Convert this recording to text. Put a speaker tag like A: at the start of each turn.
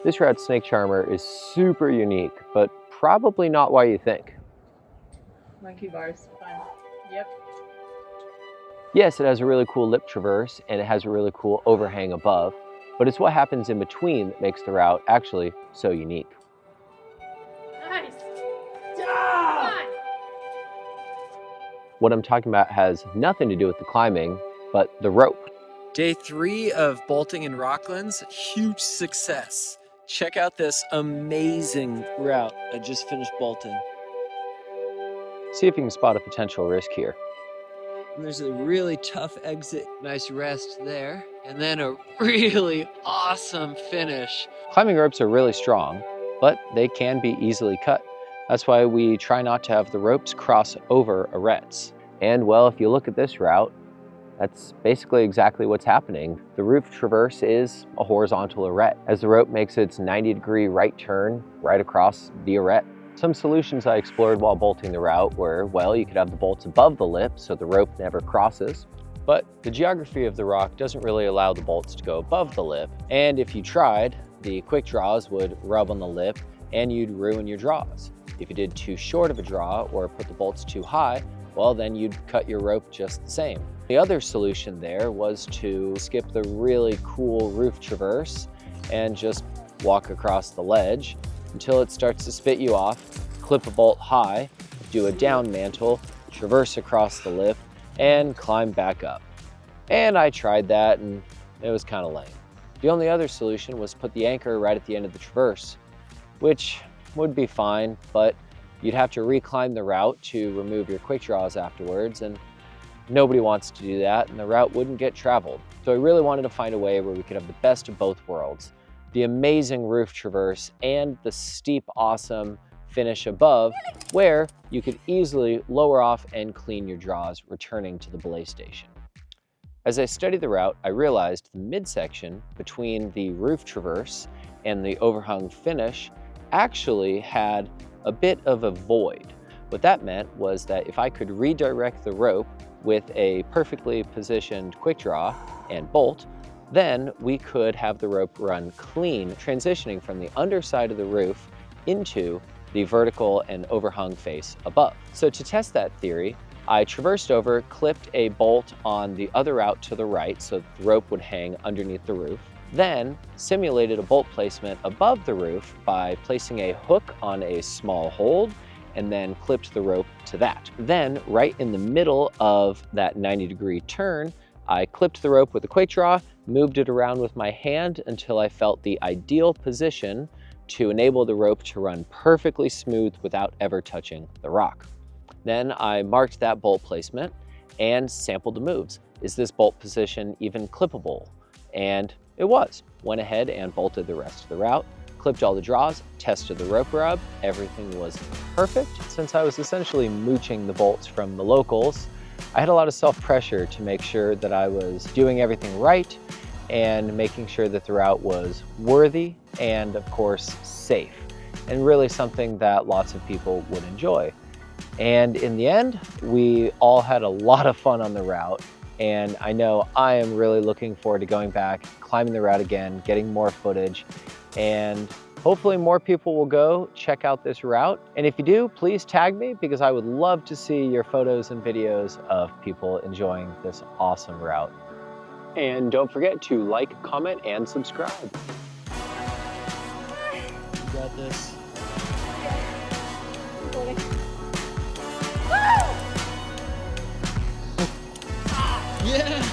A: This route's snake charmer is super unique, but probably not why you think.
B: Monkey bars, fun. Yep.
A: Yes, it has a really cool lip traverse and it has a really cool overhang above, but it's what happens in between that makes the route actually so unique.
B: Nice. Yeah!
A: What I'm talking about has nothing to do with the climbing, but the rope.
C: Day 3 of bolting in Rocklands, huge success. Check out this amazing route I just finished bolting.
A: See if you can spot a potential risk here.
C: And there's a really tough exit, nice rest there, and then a really awesome finish.
A: Climbing ropes are really strong, but they can be easily cut. That's why we try not to have the ropes cross over arêtes. And well, if you look at this route, that's basically exactly what's happening. The roof traverse is a horizontal arête as the rope makes its 90-degree right turn right across the arête. Some solutions I explored while bolting the route were, well, you could have the bolts above the lip so the rope never crosses, but the geography of the rock doesn't really allow the bolts to go above the lip, and if you tried, the quick draws would rub on the lip and you'd ruin your draws. If you did too short of a draw or put the bolts too high, well, then you'd cut your rope just the same. The other solution there was to skip the really cool roof traverse and just walk across the ledge until it starts to spit you off, clip a bolt high, do a down mantle, traverse across the lip, and climb back up. And I tried that and it was kind of lame. The only other solution was put the anchor right at the end of the traverse, which would be fine, but you'd have to reclimb the route to remove your quick draws afterwards, and nobody wants to do that, and the route wouldn't get traveled. So I really wanted to find a way where we could have the best of both worlds. The amazing roof traverse and the steep, awesome finish above, where you could easily lower off and clean your draws returning to the belay station. As I studied the route, I realized the midsection between the roof traverse and the overhung finish actually had a bit of a void. What that meant was that if I could redirect the rope with a perfectly positioned quick draw and bolt, then we could have the rope run clean, transitioning from the underside of the roof into the vertical and overhung face above. So to test that theory, I traversed over, clipped a bolt on the other route to the right so that the rope would hang underneath the roof, then simulated a bolt placement above the roof by placing a hook on a small hold and then clipped the rope to that. Then right in the middle of that 90-degree turn, I clipped the rope with a quick draw, moved it around with my hand until I felt the ideal position to enable the rope to run perfectly smooth without ever touching the rock. Then I marked that bolt placement and sampled the moves. Is this bolt position even clippable? And it was. Went ahead and bolted the rest of the route, clipped all the draws, tested the rope rub, everything was perfect. Since I was essentially mooching the bolts from the locals, I had a lot of self-pressure to make sure that I was doing everything right and making sure that the route was worthy and, of course, safe, and really something that lots of people would enjoy. And in the end, we all had a lot of fun on the route, and I know I am really looking forward to going back, climbing the route again, getting more footage, and hopefully more people will go check out this route. And if you do, please tag me because I would love to see your photos and videos of people enjoying this awesome route. And don't forget to like, comment, and subscribe.
C: You got this. Yeah!